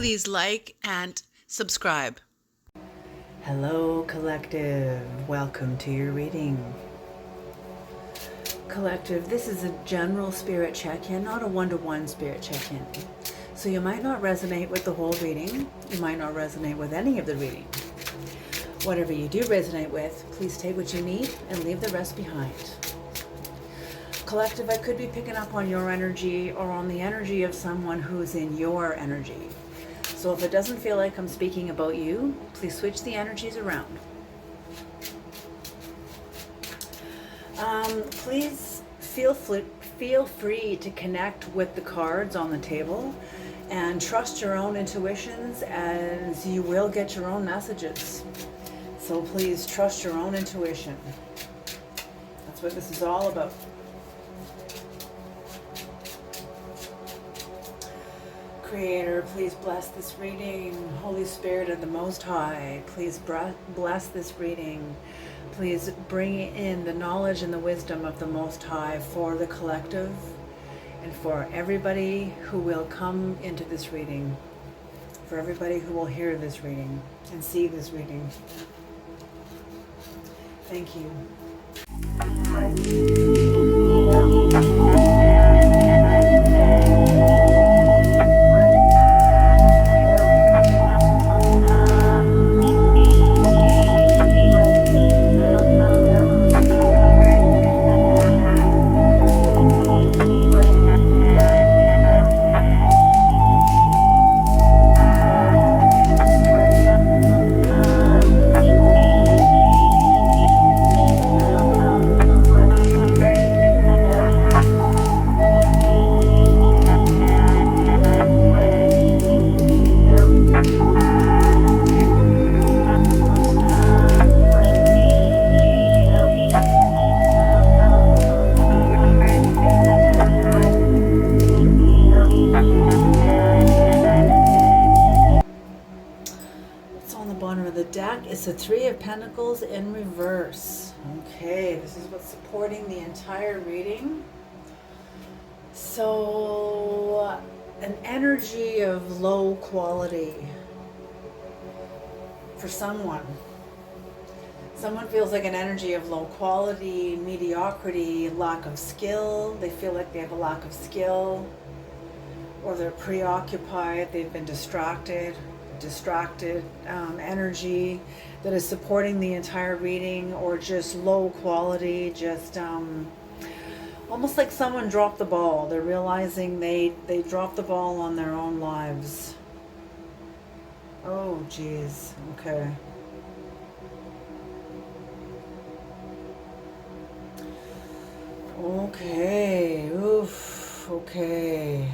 Please like and subscribe. Hello, Collective. Welcome to your reading. Collective, this is a general spirit check-in, not a one-to-one spirit check-in. So you might not resonate with the whole reading. You might not resonate with any of the reading. Whatever you do resonate with, please take what you need and leave the rest behind. Collective, I could be picking up on your energy or on the energy of someone who's in your energy. So if it doesn't feel like I'm speaking about you, please switch the energies around. Please feel free to connect with the cards on the table and trust your own intuitions, as you will get your own messages. So please trust your own intuition. That's what this is all about. Creator, please bless this reading. Holy Spirit of the Most High, please bless this reading. Please bring in the knowledge and the wisdom of the Most High for the collective and for everybody who will come into this reading, for everybody who will hear this reading and see this reading. Thank you. It's the Three of Pentacles in reverse. Okay, this is what's supporting the entire reading. So, an energy of low quality for someone. Someone feels like an energy of low quality, mediocrity, lack of skill. They feel like they have a lack of skill, or they're preoccupied, they've been distracted energy that is supporting the entire reading, or just low quality, just almost like someone dropped the ball. They're realizing they dropped the ball on their own lives. Oh geez. Okay. Oof. Okay.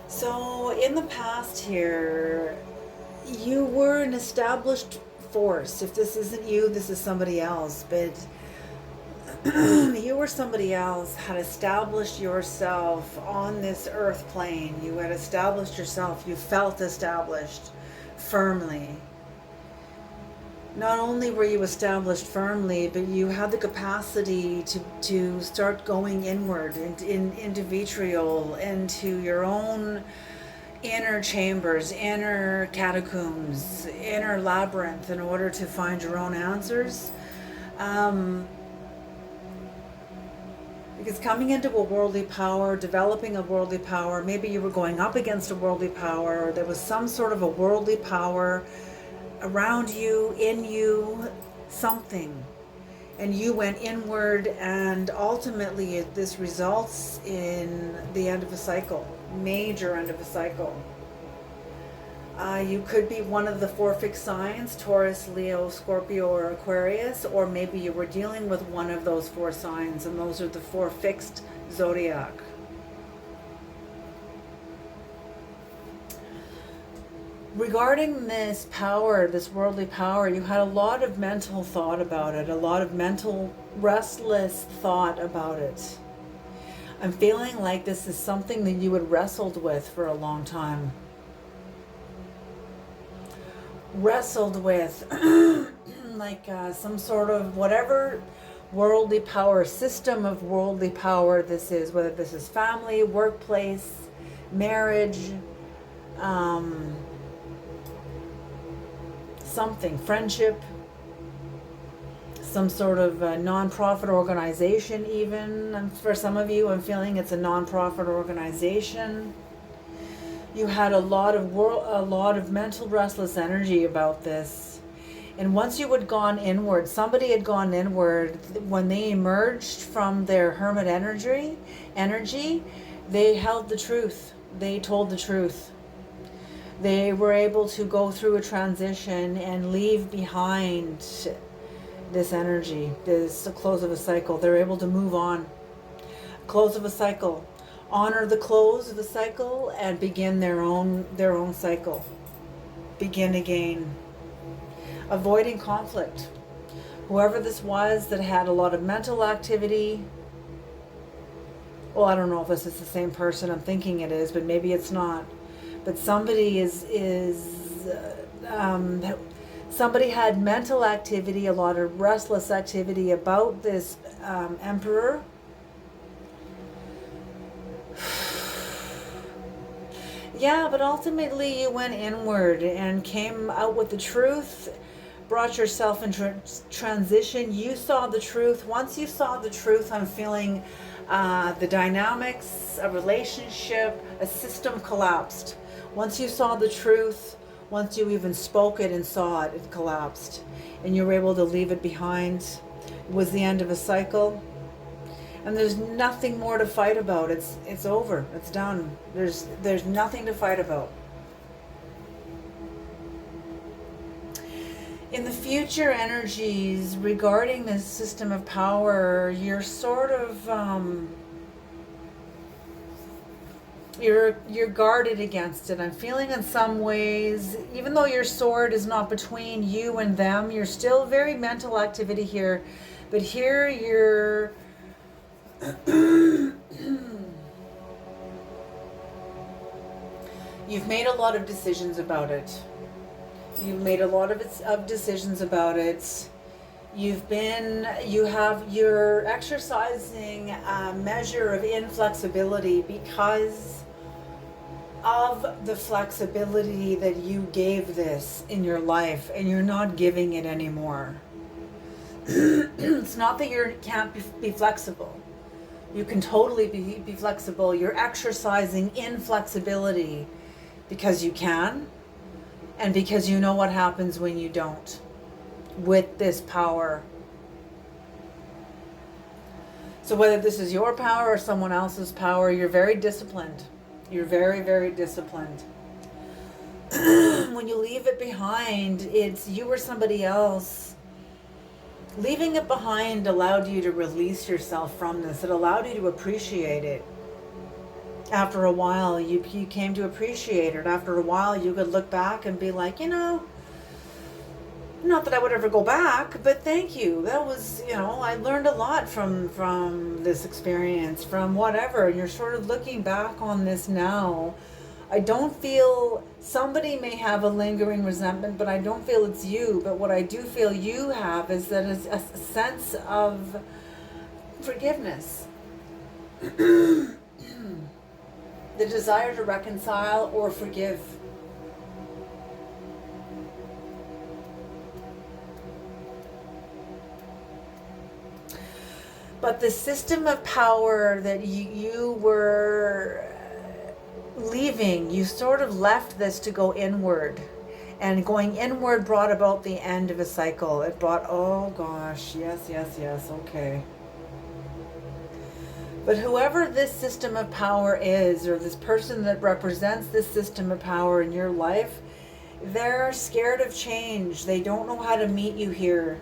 So in the past here, you were an established force. If this isn't you, this is somebody else. But you or somebody else had established yourself on this earth plane. You had established yourself. You felt established firmly. Not only were you established firmly, but you had the capacity to start going inward, into vitriol, into your own inner chambers, inner catacombs, inner labyrinth, in order to find your own answers. Because coming into a worldly power, developing a worldly power, maybe you were going up against a worldly power, or there was some sort of a worldly power around you, in you, something, and you went inward, and ultimately this results in the end of a cycle, major end of a cycle. You could be one of the four fixed signs: Taurus, Leo, Scorpio, or Aquarius, or maybe you were dealing with one of those four signs, and those are the four fixed zodiac. Regarding this power, this worldly power, you had a lot of mental thought about it, a lot of mental restless thought about it. I'm feeling like this is something that you had wrestled with for a long time. Wrestled with like some sort of whatever worldly power, system of worldly power this is, whether this is family, workplace, marriage, something, friendship, some sort of non-profit organization even. And for some of you, I'm feeling it's a non-profit organization. You had a lot of mental restless energy about this. And once you had gone inward, somebody had gone inward, when they emerged from their hermit energy, they held the truth. They told the truth. They were able to go through a transition and leave behind this energy, this close of a cycle. They're able to move on. Close of a cycle. Honor the close of the cycle and begin their own cycle. Begin again. Avoiding conflict. Whoever this was that had a lot of mental activity, well, I don't know if this is the same person. I'm thinking it is, but maybe it's not. But somebody somebody had mental activity, a lot of restless activity about this emperor. Yeah, but ultimately you went inward and came out with the truth, brought yourself into transition. You saw the truth. Once you saw the truth, I'm feeling the dynamics, a relationship, a system collapsed. Once you saw the truth, once you even spoke it and saw it, it collapsed. And you were able to leave it behind. It was the end of a cycle. And there's nothing more to fight about. It's over. It's done. There's nothing to fight about. In the future energies regarding this system of power, you're sort of you're guarded against it. I'm feeling in some ways, even though your sword is not between you and them, you're still very mental activity here. But here you're you've made a lot of decisions about it. You've made a lot of decisions about it. You're exercising a measure of inflexibility because of the flexibility that you gave this in your life, and you're not giving it anymore. It's not that you can't be flexible. You can totally be flexible. You're exercising inflexibility because you can, and because you know what happens when you don't with this power. So whether this is your power or someone else's power, you're very disciplined. You're very, very disciplined. When you leave it behind, it's you or somebody else. Leaving it behind allowed you to release yourself from this. It allowed you to appreciate it. After a while, you came to appreciate it. After a while, you could look back and be like, not that I would ever go back, but thank you. That was, I learned a lot from this experience, from whatever. And you're sort of looking back on this now. I don't feel, somebody may have a lingering resentment, but I don't feel it's you. But what I do feel you have is that it's a sense of forgiveness. The desire to reconcile or forgive. But the system of power that you were leaving, you sort of left this to go inward. And going inward brought about the end of a cycle. It brought, oh gosh, yes, okay. But whoever this system of power is, or this person that represents this system of power in your life, they're scared of change. They don't know how to meet you here.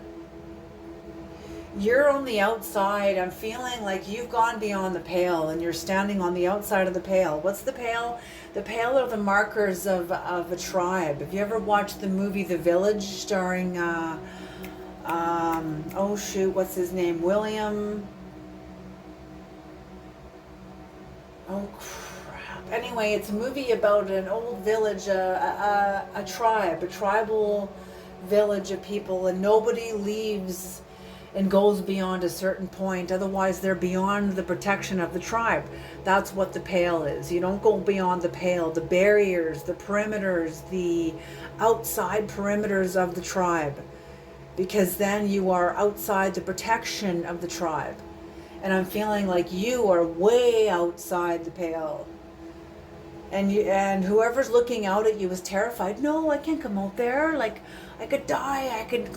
You're on the outside. I'm feeling like you've gone beyond the pale and you're standing on the outside of the pale. What's the pale? The pale are the markers of a tribe. Have you ever watched the movie The Village starring, what's his name? William... Oh crap. Anyway, it's a movie about an old village, a tribe, a tribal village of people, and nobody leaves. and goes beyond a certain point. Otherwise, they're beyond the protection of the tribe. That's what the pale is. You don't go beyond the pale, the barriers, the perimeters, the outside perimeters of the tribe, because then you are outside the protection of the tribe. And I'm feeling like you are way outside the pale. And whoever's looking out at you is terrified. No, I can't come out there. Like, I could die. I could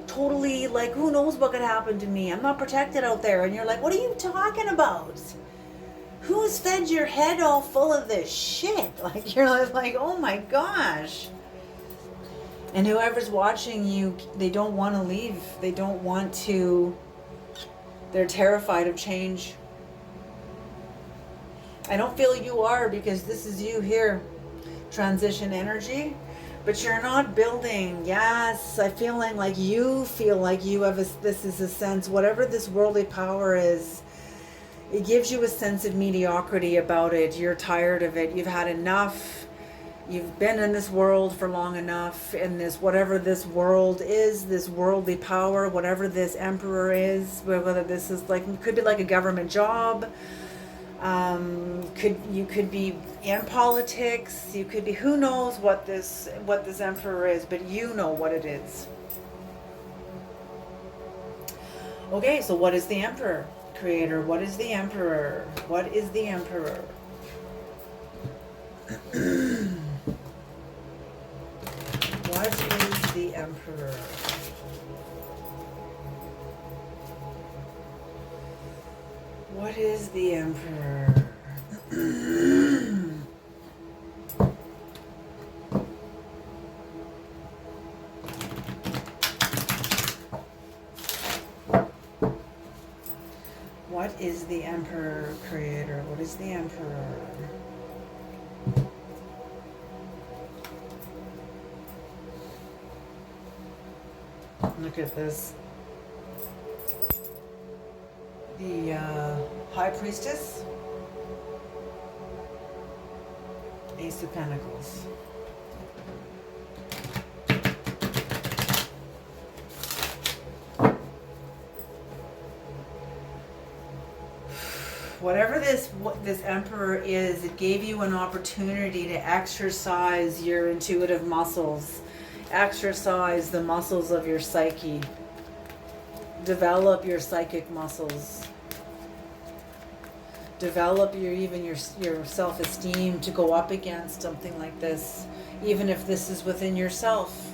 totally, like, who knows what could happen to me. I'm not protected out there. And you're like, what are you talking about? Who's fed your head all full of this shit? Like, you're like, oh my gosh. And whoever's watching you, they don't want to leave. They don't want to. They're terrified of change. I don't feel you are, because this is you here. Transition energy. But you're not building. Yes, I'm feeling like you feel like you have this is a sense, whatever this worldly power is, it gives you a sense of mediocrity about it. You're tired of it. You've had enough. You've been in this world for long enough, and this, whatever this world is, this worldly power, whatever this emperor is, whether this is like, it could be like a government job, you could be in politics, you could be, who knows what this emperor is, but you know what it is. Okay, so what is the emperor? Creator, what is the emperor? What is the emperor? What is the emperor? What is the emperor? What is the emperor, creator? What is the emperor? Look at this. The High Priestess. Ace of Pentacles. Whatever this emperor is, it gave you an opportunity to exercise your intuitive muscles. Exercise the muscles of your psyche. Develop your psychic muscles. Develop your self-esteem to go up against something like this, even if this is within yourself.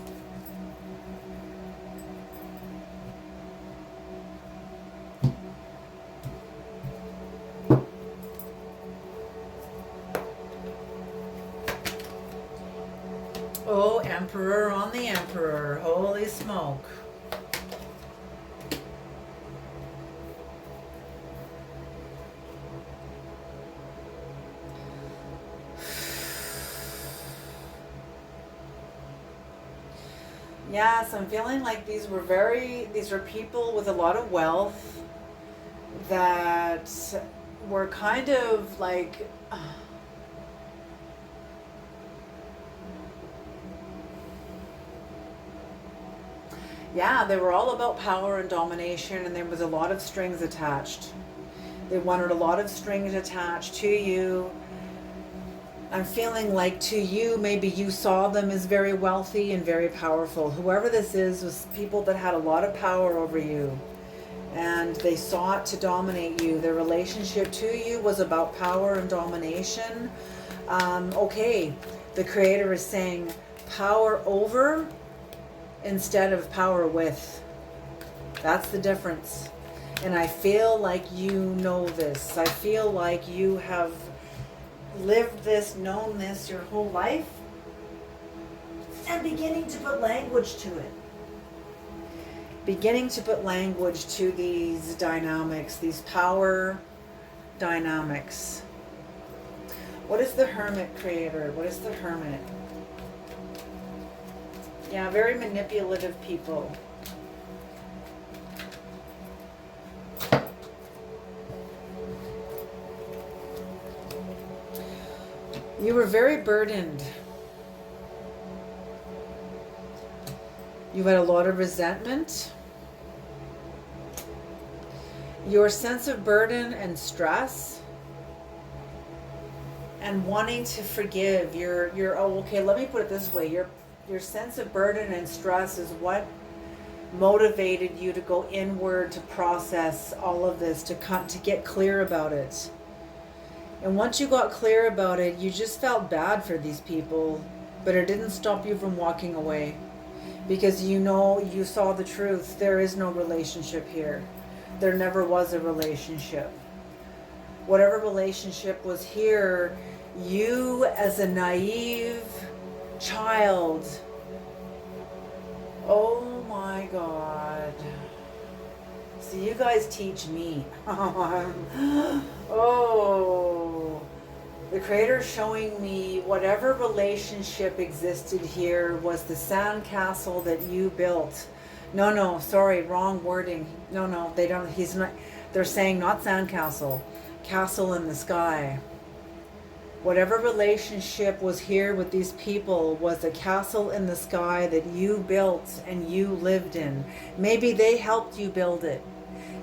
Oh, emperor on the emperor. Holy smoke. Yes, I'm feeling like these were people with a lot of wealth that were kind of like, yeah, they were all about power and domination, and there was a lot of strings attached. They wanted a lot of strings attached to you. I'm feeling like to you, maybe you saw them as very wealthy and very powerful. Whoever this is was people that had a lot of power over you, and they sought to dominate you. Their relationship to you was about power and domination. Okay, the creator is saying power over instead of power with. That's the difference. And I feel like you know this. I feel like you have lived this, known this your whole life, and beginning to put language to it. Beginning to put language to these dynamics, these power dynamics. What is the Hermit, creator? What is the Hermit? Yeah, very manipulative people. You were very burdened. You had a lot of resentment. Your sense of burden and stress and wanting to forgive, okay, let me put it this way. Your sense of burden and stress is what motivated you to go inward, to process all of this, to get clear about it. And once you got clear about it, you just felt bad for these people, but it didn't stop you from walking away, because you know, you saw the truth. There is no relationship here. There never was a relationship. Whatever relationship was here, you as a naive child, oh my God. See, you guys teach me. Oh, the Creator showing me whatever relationship existed here was the sandcastle that you built. No, sorry, wrong wording. No, they don't, he's not, they're saying not sandcastle, castle in the sky. Whatever relationship was here with these people was a castle in the sky that you built and you lived in. Maybe they helped you build it.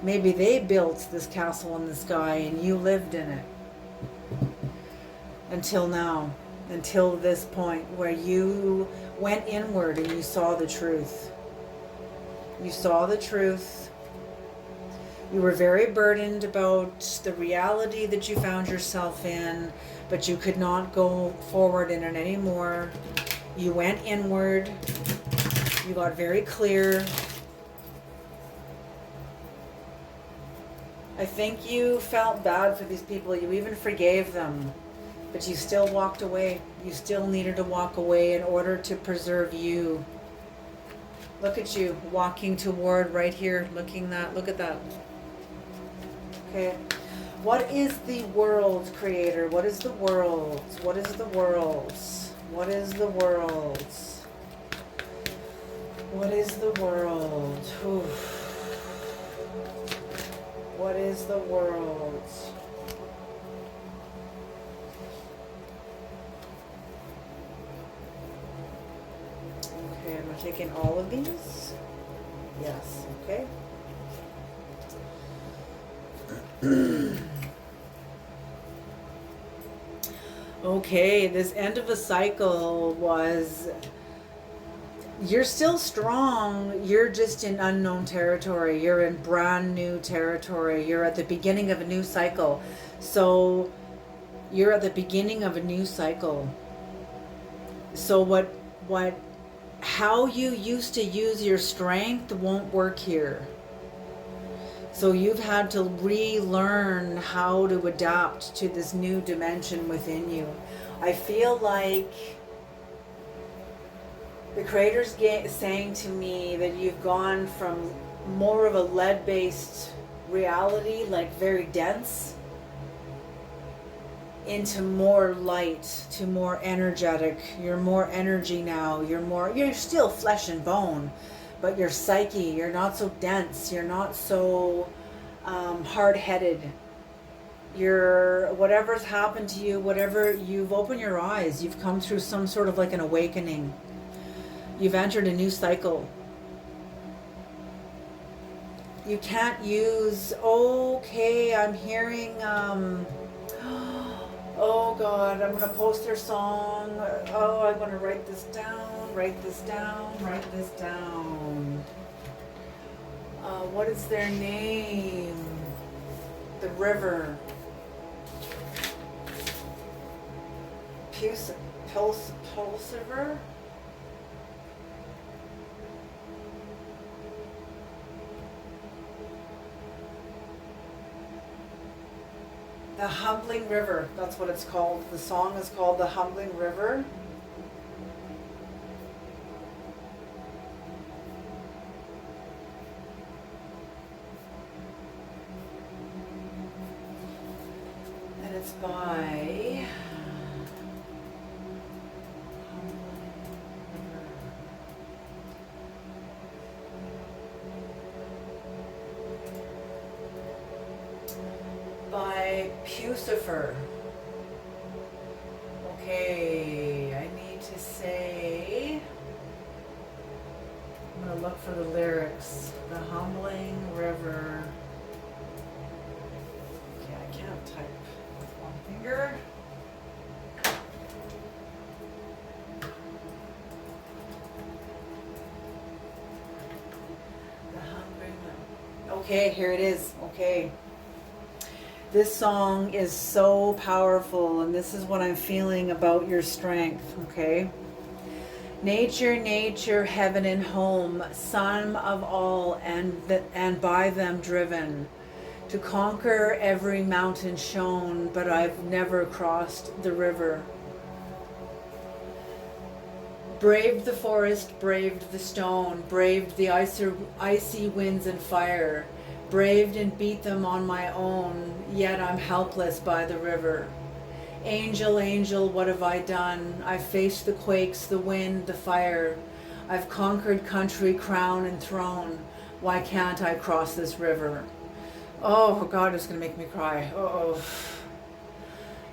Maybe they built this castle in the sky and you lived in it. Until now, until this point where you went inward and you saw the truth. You saw the truth. You were very burdened about the reality that you found yourself in, but you could not go forward in it anymore. You went inward. You got very clear. I think you felt bad for these people. You even forgave them, but you still walked away. You still needed to walk away in order to preserve you. Look at you walking toward right here. Look at that. Okay. What is the world, Creator? What is the world? What is the world? What is the world? What is the world? Oof. What is the world? Okay, am I taking all of these? Yes, okay. Okay, this end of a cycle was, you're still strong, you're just in unknown territory, you're in brand new territory, you're at the beginning of a new cycle. So you're at the beginning of a new cycle. So how you used to use your strength won't work here. So you've had to relearn how to adapt to this new dimension within you. I feel like the Creator's saying to me that you've gone from more of a lead-based reality, like very dense, into more light, to more energetic. You're more energy now. You're still flesh and bone, but your psyche, you're not so dense, you're not so hard-headed. Whatever's happened to you, you've opened your eyes, you've come through some sort of like an awakening. You've entered a new cycle. You can't use, okay, I'm hearing, oh God, I'm gonna post their song. Oh, I'm gonna write this down, write this down. What is their name? The river. Pulsiver? The Humbling River, that's what it's called. The song is called The Humbling River. And it's by Pucifer. Okay, I need to say, I'm going to look for the lyrics. The Humbling River. Okay, here it is. Okay. This song is so powerful, and this is what I'm feeling about your strength, okay? Nature, nature, heaven and home, son of all, and by them driven. To conquer every mountain shown, but I've never crossed the river. Braved the forest, braved the stone, braved the icy winds and fire, braved and beat them on my own, yet I'm helpless by the river. Angel, angel, what have I done? I've faced the quakes, the wind, the fire. I've conquered country, crown, and throne. Why can't I cross this river? Oh, God, it's going to make me cry. Uh-oh.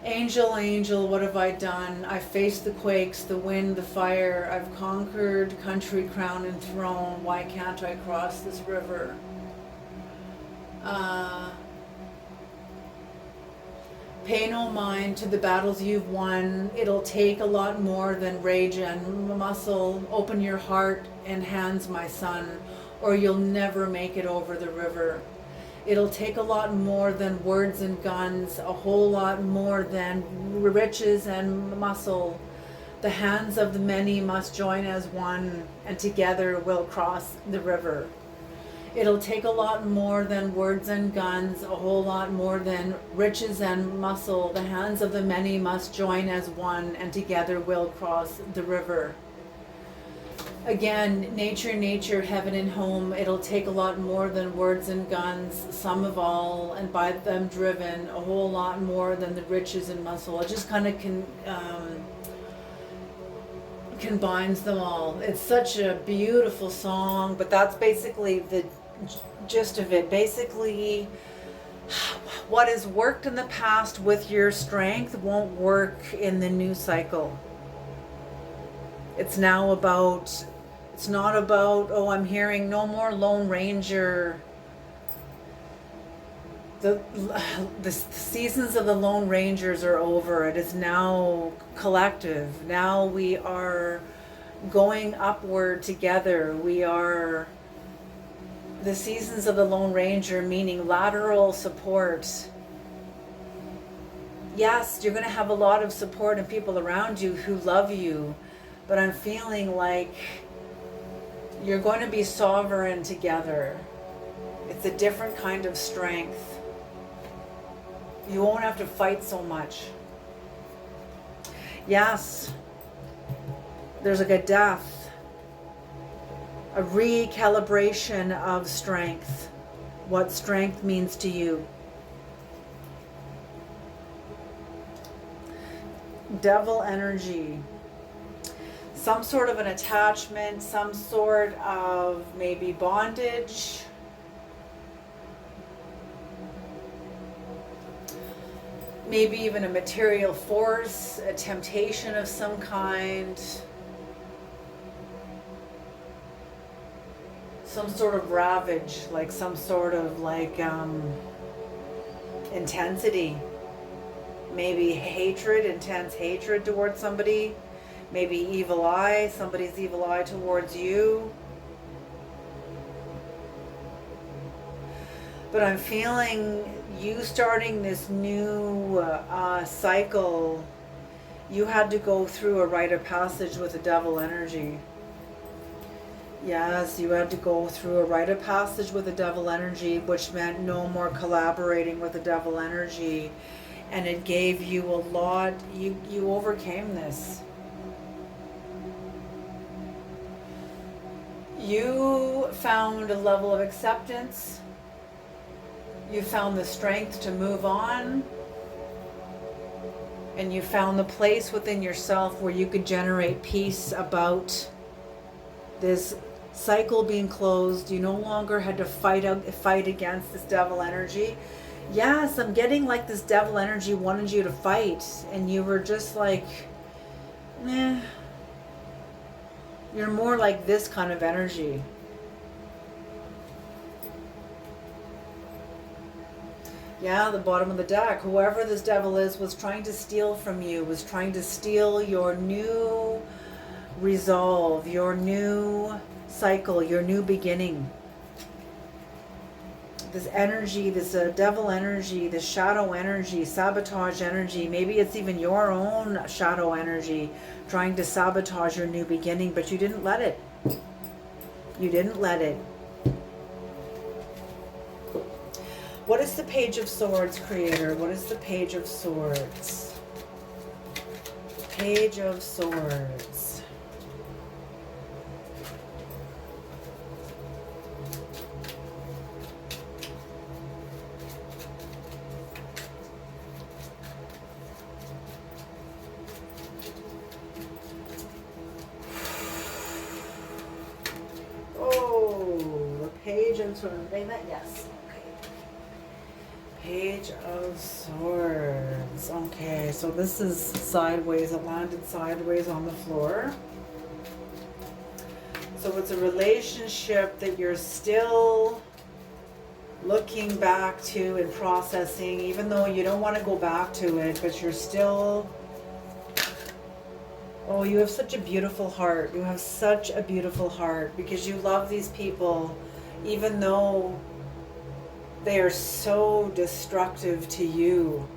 Angel, angel, what have I done? I've faced the quakes, the wind, the fire. I've conquered country, crown, and throne. Why can't I cross this river? Pay no mind to the battles you've won. It'll take a lot more than rage and muscle. Open your heart and hands, my son, or you'll never make it over the river. It'll take a lot more than words and guns, a whole lot more than riches and muscle. The hands of the many must join as one, and together we'll cross the river. It'll take a lot more than words and guns, a whole lot more than riches and muscle. The hands of the many must join as one, and together we'll cross the river. Again, nature, nature, heaven and home. It'll take a lot more than words and guns, some of all, and by them driven, a whole lot more than the riches and muscle. It just kind of combines them all. It's such a beautiful song, but that's basically the gist of it. Basically, what has worked in the past with your strength won't work in the new cycle. It's now about, it's not about, oh, I'm hearing no more Lone Ranger. The seasons of the Lone Rangers are over. It is now collective. Now we are going upward together. We are, the seasons of the Lone Ranger, meaning lateral support. Yes, you're going to have a lot of support and people around you who love you, but I'm feeling like you're going to be sovereign together. It's a different kind of strength. You won't have to fight so much. Yes, there's like a death, a recalibration of strength, what strength means to you. Devil energy. Some sort of an attachment, some sort of maybe bondage. Maybe even a material force, a temptation of some kind. Some sort of ravage, like some sort of like intensity. Maybe hatred, intense hatred towards somebody. Maybe evil eye, somebody's evil eye towards you. But I'm feeling you starting this new cycle. You had to go through a rite of passage with the devil energy. Yes, you had to go through a rite of passage with the devil energy, which meant no more collaborating with the devil energy. And it gave you a lot, you overcame this. You found a level of acceptance. You found the strength to move on. And you found the place within yourself where you could generate peace about this cycle being closed. You no longer had to fight against this devil energy. Yes, I'm getting like this devil energy wanted you to fight, and you were just like, eh. You're more like this kind of energy. Yeah, the bottom of the deck. Whoever this devil is was trying to steal from you, was trying to steal your new resolve, your new cycle, your new beginning. this energy, this devil energy, this shadow energy, sabotage energy. Maybe it's even your own shadow energy trying to sabotage your new beginning, but you didn't let it. You didn't let it. What is the Page of Swords, Creator? What is the Page of Swords? Page of Swords. Oh, the Page of Swords. Yes. Page of Swords. Okay, so this is sideways. It landed sideways on the floor. So it's a relationship that you're still looking back to and processing, even though you don't want to go back to it, but you're still... Oh, you have such a beautiful heart. You have such a beautiful heart because you love these people, even though they are so destructive to you.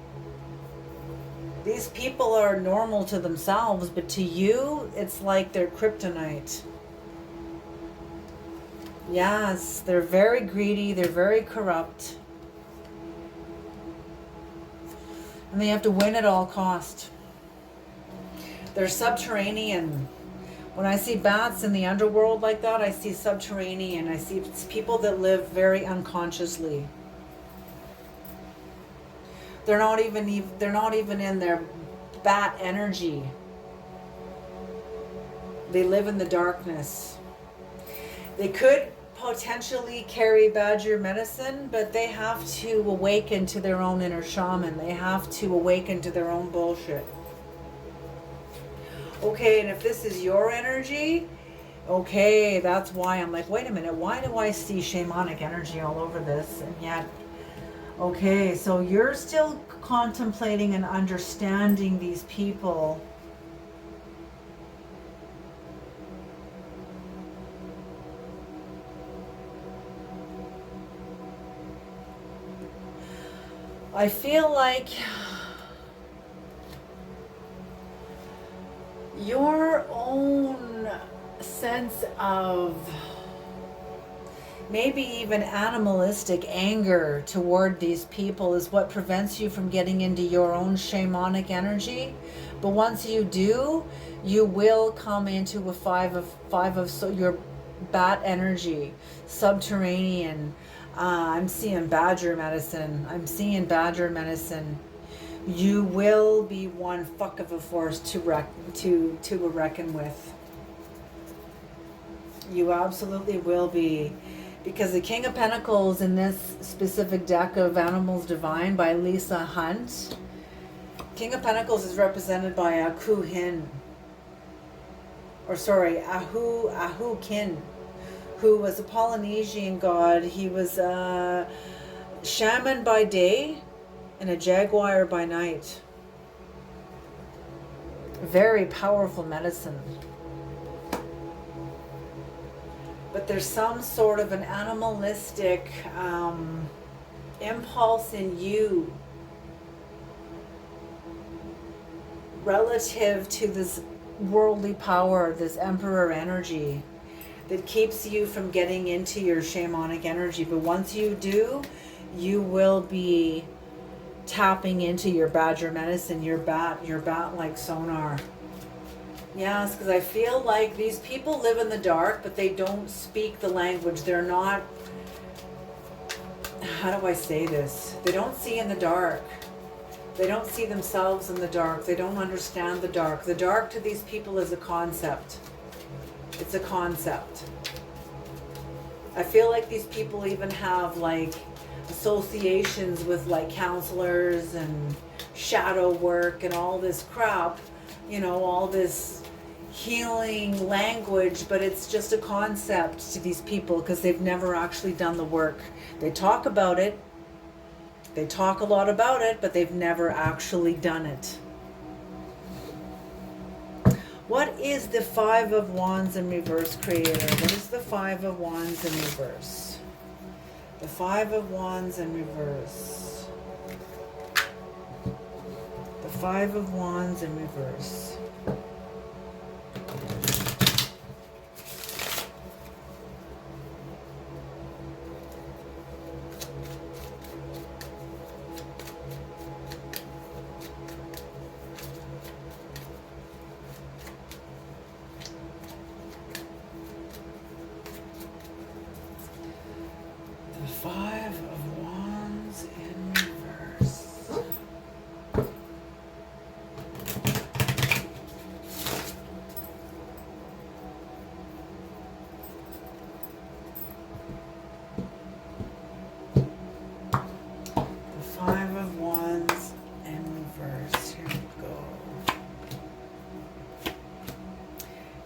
These people are normal to themselves, but to you, it's like they're kryptonite. Yes, they're very greedy, they're very corrupt. And they have to win at all cost. They're subterranean. When I see bats in the underworld like that, I see subterranean. I see people that live very unconsciously. They're not even in their bat energy. They live in the darkness. They could potentially carry badger medicine, but they have to awaken to their own inner shaman. They have to awaken to their own bullshit. Okay, and if this is your energy, okay, that's why I'm like, wait a minute, why do I see shamanic energy all over this? And yet, okay, so you're still contemplating and understanding these people. I feel like your own sense of maybe even animalistic anger toward these people is what prevents you from getting into your own shamanic energy. But once you do, you will come into a five of so your bat energy, subterranean. I'm seeing badger medicine. You will be one fuck of a force to reckon with. You absolutely will be. Because the King of Pentacles in this specific deck of Animals Divine by Lisa Hunt, King of Pentacles is represented by Ahu Kin, who was a Polynesian god. He was a shaman by day and a jaguar by night. Very powerful medicine. But there's some sort of an animalistic impulse in you relative to this worldly power, this emperor energy, that keeps you from getting into your shamanic energy. But once you do, you will be tapping into your badger medicine, your bat-like sonar. Yes, because I feel like these people live in the dark, but they don't speak the language. They're not, how do I say this? They don't see in the dark. They don't see themselves in the dark. They don't understand the dark. The dark to these people is a concept. It's a concept. I feel like these people even have like associations with like counselors and shadow work and all this crap, you know, all this healing language, but it's just a concept to these people because they've never actually done the work. They talk about it. They talk a lot about it, but they've never actually done it. What is the Five of Wands in reverse, Creator? What is the Five of Wands in reverse? The The Five of Wands in reverse. The Five of Wands in reverse. The Five of Wands in reverse. The Five of Wands in reverse. Here we go.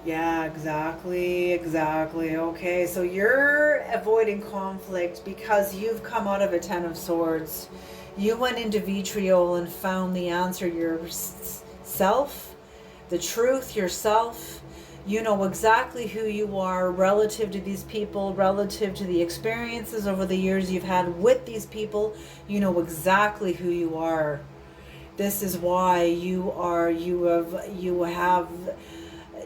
Yeah, exactly. Okay, so you're avoiding conflict because you've come out of a Ten of Swords. You went into vitriol and found the answer yourself, the truth yourself. You know exactly who you are relative to these people, relative to the experiences over the years you've had with these people. You know exactly who you are. This is why you have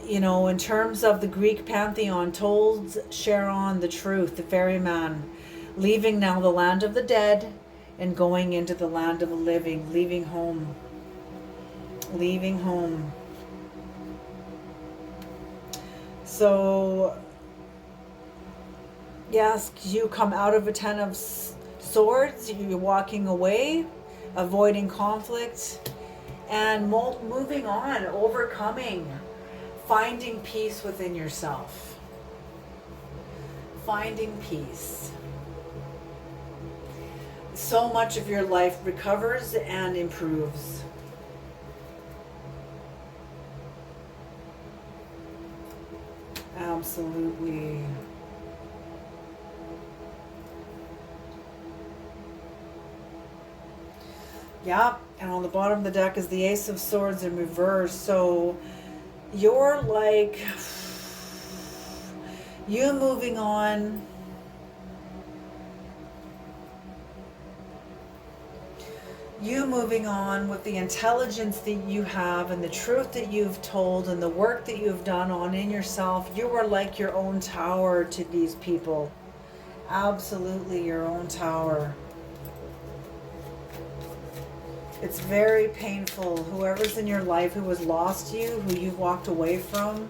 you know, in terms of the Greek pantheon, told Charon the truth, the ferryman, leaving now the land of the dead and going into the land of the living, leaving home. Leaving home. So, yes, you come out of a Ten of Swords, you're walking away, avoiding conflict, and moving on, overcoming. Finding peace within yourself. Finding peace. So much of your life recovers and improves. Absolutely. Yeah, and on the bottom of the deck is the Ace of Swords in reverse. So you're like, you moving on. You moving on with the intelligence that you have and the truth that you've told and the work that you've done on in yourself. You are like your own tower to these people. Absolutely your own tower. It's very painful. Whoever's in your life who has lost you, who you've walked away from,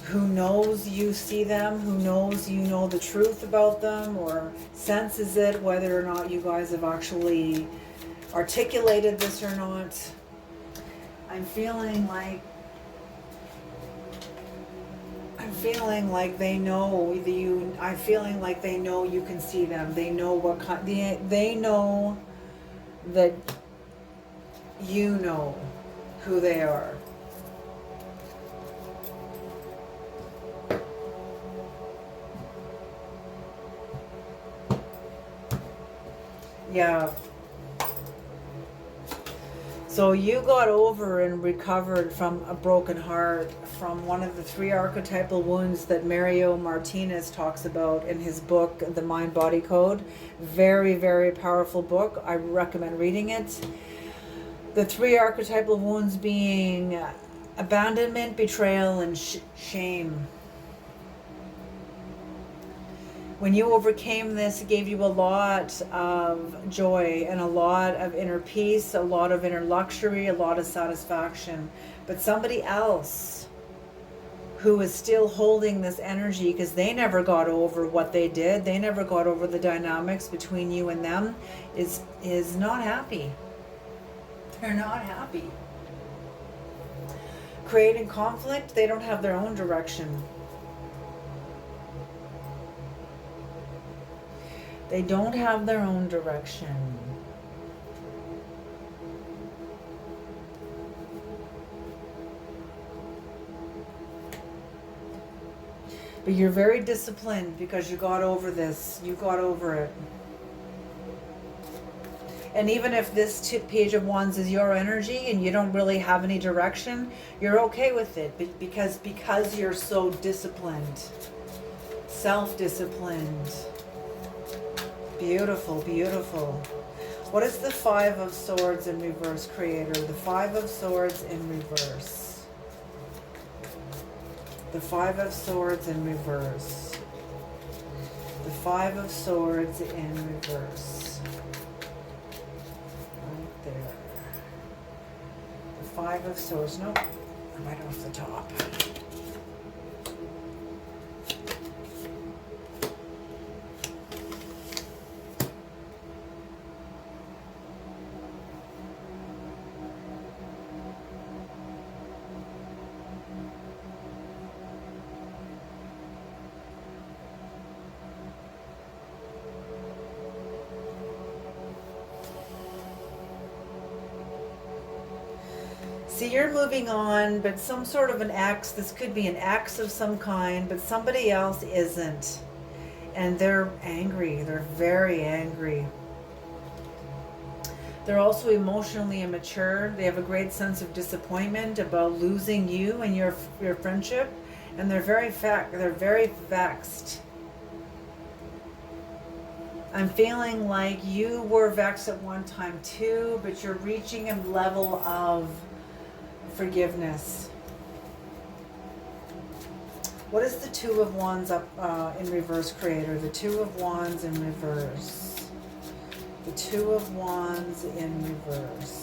who knows you see them, who knows you know the truth about them or senses it, whether or not you guys have actually articulated this or not. I'm feeling like they know you. I'm feeling like they know you can see them. They know what kind. They know that you know who they are. Yeah. So you got over and recovered from a broken heart, from one of the 3 archetypal wounds that Mario Martinez talks about in his book, The Mind-Body Code. Very, very powerful book. I recommend reading it. The 3 archetypal wounds being abandonment, betrayal, and shame. When you overcame this, it gave you a lot of joy and a lot of inner peace, a lot of inner luxury, a lot of satisfaction. But somebody else who is still holding this energy because they never got over what they did, they never got over the dynamics between you and them, is not happy. They're not happy. Creating conflict, they don't have their own direction. They don't have their own direction. But you're very disciplined because you got over this. You got over it. And even if this Page of Wands is your energy and you don't really have any direction, you're okay with it because you're so disciplined, self-disciplined. Beautiful, beautiful. What is the Five of Swords in reverse, Creator? The Five of Swords in reverse. The Five of Swords in reverse. The Five of Swords in reverse. Right there. The Five of Swords. Nope. Right off the top. See, you're moving on, but some sort of an ex, this could be an ex of some kind, but somebody else isn't. And they're angry. They're very angry. They're also emotionally immature. They have a great sense of disappointment about losing you and your friendship. And they're very vexed. I'm feeling like you were vexed at one time too, but you're reaching a level of forgiveness. What is the Two of Wands up in reverse, Creator? The Two of Wands in reverse. The Two of Wands in reverse.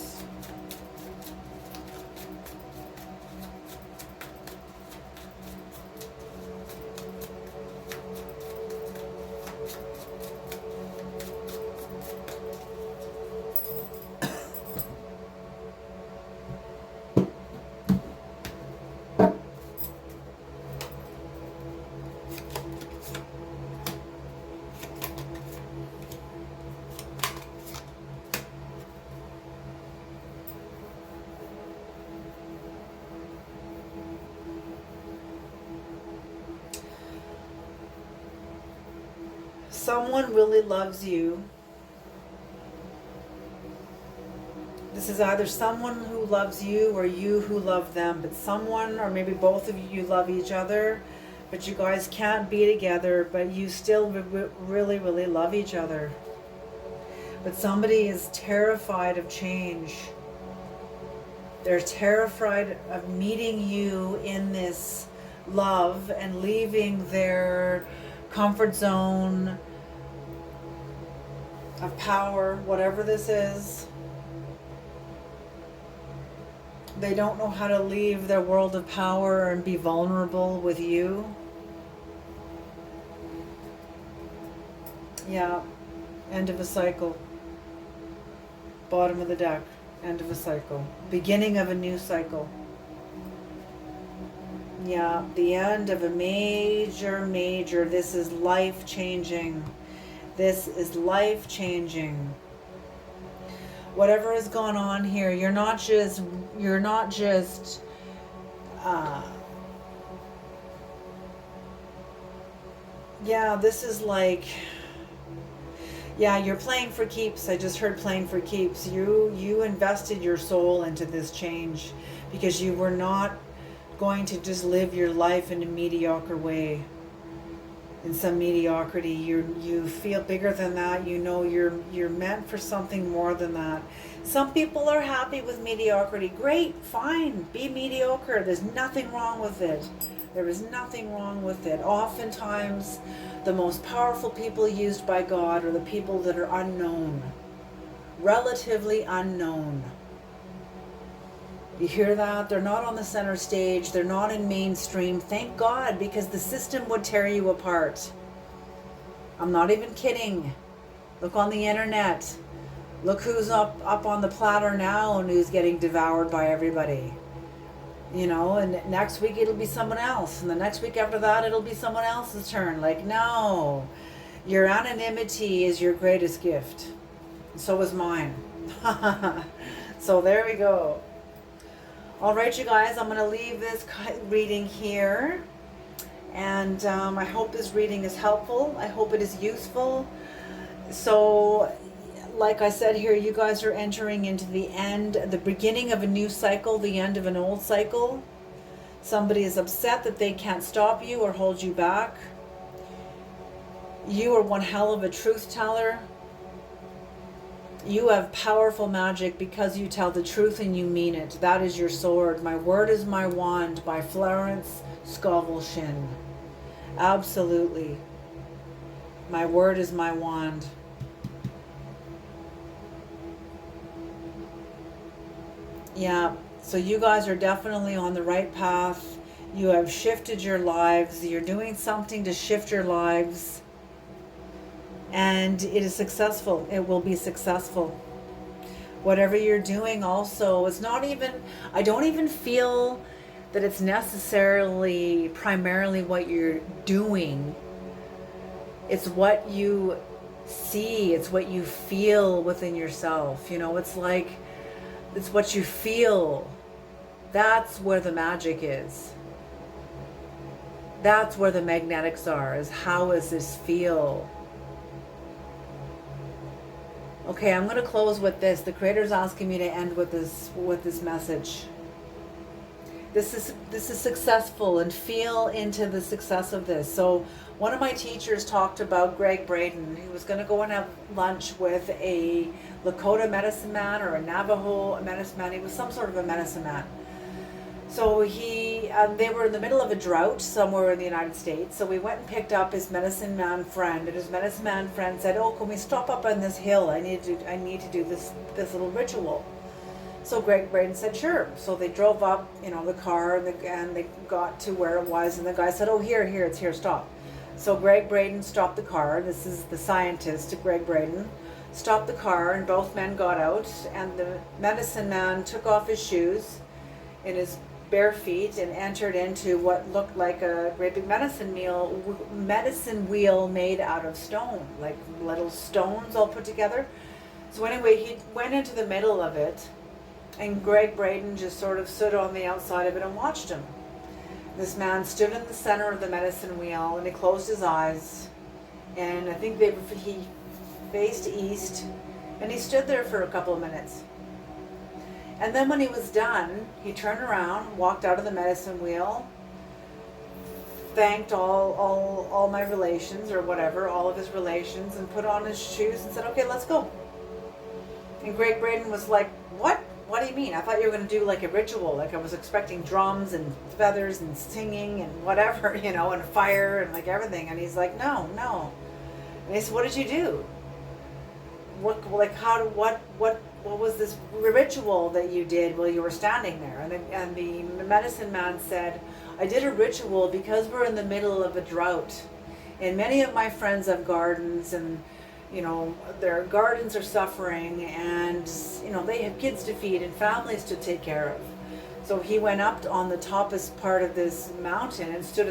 Someone really loves you. This is either someone who loves you or you who love them, but someone, or maybe both of you love each other, but you guys can't be together, but you still really, really love each other. But somebody is terrified of change. They're terrified of meeting you in this love and leaving their comfort zone of power, whatever this is. They don't know how to leave their world of power and be vulnerable with you. Yeah, end of a cycle. Bottom of the deck, end of a cycle. Beginning of a new cycle. Yeah, the end of a major, this is life-changing. This is life-changing. Whatever has gone on here, you're not just yeah, this is like, yeah, you're playing for keeps. I just heard playing for keeps. You invested your soul into this change because you were not going to just live your life in a mediocre way, in some mediocrity. You feel bigger than that. You know you're meant for something more than that. Some people are happy with mediocrity. Great, fine, be mediocre. There's nothing wrong with it. There is nothing wrong with it. Oftentimes, the most powerful people used by God are the people that are unknown, relatively unknown. You hear that? They're not on the center stage. They're not in mainstream. Thank God, because the system would tear you apart. I'm not even kidding. Look on the internet. Look who's up on the platter now and who's getting devoured by everybody. You know, and next week it'll be someone else. And the next week after that, it'll be someone else's turn. Like, no. Your anonymity is your greatest gift. So is mine. So there we go. All right, you guys, I'm going to leave this reading here. And I hope this reading is helpful. I hope it is useful. So, like I said here, you guys are entering into the beginning of a new cycle, the end of an old cycle. Somebody is upset that they can't stop you or hold you back. You are one hell of a truth teller. You have powerful magic because you tell the truth and you mean it. That is your sword. My word is my wand by Florence Scovel Shinn. Absolutely. My word is my wand. Yeah, so you guys are definitely on the right path. You have shifted your lives. You're doing something to shift your lives. And it is successful. It will be successful. Whatever you're doing also, it's not even, I don't even feel that it's necessarily primarily what you're doing. It's what you see, it's what you feel within yourself. You know, it's like, it's what you feel. That's where the magic is. That's where the magnetics are, is how does this feel? Okay, I'm going to close with this. The Creator's asking me to end with this message. This is successful, and feel into the success of this. So one of my teachers talked about Greg Braden. He was going to go and have lunch with a Lakota medicine man or a Navajo medicine man. He was some sort of a medicine man. So they were in the middle of a drought somewhere in the United States. So we went and picked up his medicine man friend, and his medicine man friend said, "Oh, can we stop up on this hill? I need to do this little ritual." So Greg Braden said, "Sure." So they drove up, the car, and they got to where it was, and the guy said, "Oh, it's here, stop." So Greg Braden stopped the car. This is the scientist, Greg Braden, stopped the car, and both men got out, and the medicine man took off his shoes in his bare feet and entered into what looked like a great big medicine wheel made out of stone, like little stones all put together. So anyway, he went into the middle of it, and Greg Braden just sort of stood on the outside of it and watched him. This man stood in the center of the medicine wheel, and he closed his eyes, and I think he faced east, and he stood there for a couple of minutes. And then when he was done, he turned around, walked out of the medicine wheel, thanked all my relations or whatever, all of his relations, and put on his shoes and said, "Okay, let's go." And Greg Braden was like, "What? What do you mean? I thought you were going to do like a ritual. Like I was expecting drums and feathers and singing and whatever, and fire and like everything." And he's like, "No." And he said, "What did you do? What was this ritual that you did while you were standing there?" And the medicine man said, "I did a ritual because we're in the middle of a drought. And many of my friends have gardens, and their gardens are suffering, and they have kids to feed and families to take care of." So he went up on the toppest part of this mountain and stood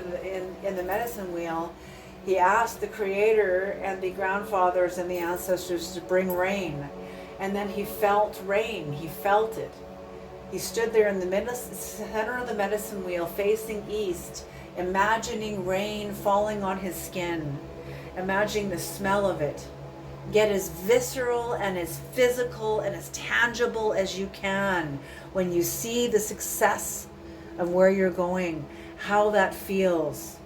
in the medicine wheel. He asked the Creator and the grandfathers and the ancestors to bring rain. And then he felt rain. He felt it. He stood there in the center of the medicine wheel, facing east, imagining rain falling on his skin, imagining the smell of it. Get as visceral and as physical and as tangible as you can when you see the success of where you're going, how that feels.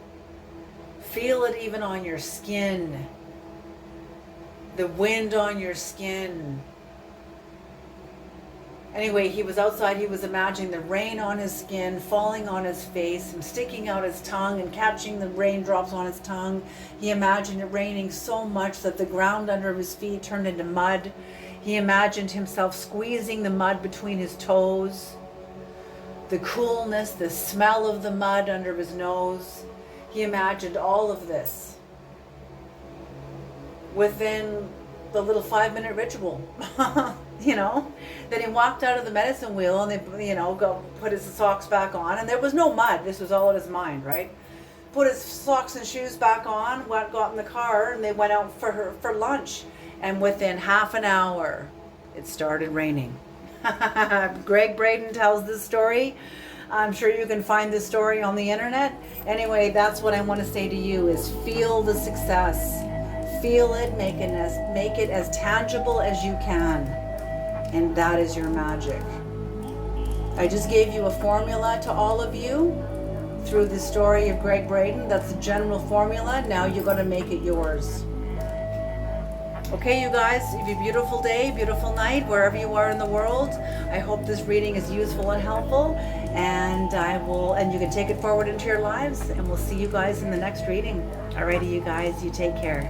Feel it even on your skin, the wind on your skin. Anyway, he was outside, he was imagining the rain on his skin, falling on his face, and sticking out his tongue and catching the raindrops on his tongue. He imagined it raining so much that the ground under his feet turned into mud. He imagined himself squeezing the mud between his toes, the coolness, the smell of the mud under his nose. He imagined all of this within the little 5-minute ritual. Then he walked out of the medicine wheel, and they put his socks back on, and there was no mud. This was all in his mind, right? Put his socks and shoes back on, got in the car, and they went out for lunch. And within half an hour, it started raining. Greg Braden tells this story. I'm sure you can find this story on the internet. Anyway, that's what I want to say to you is feel the success. Feel it, make it as tangible as you can. And that is your magic. I just gave you a formula to all of you through the story of Greg Braden. That's the general formula. Now you got to make it yours. Okay, you guys, have a beautiful day, beautiful night, wherever you are in the world. I hope this reading is useful and helpful, and you can take it forward into your lives, and we'll see you guys in the next reading. Alrighty, you guys, you take care.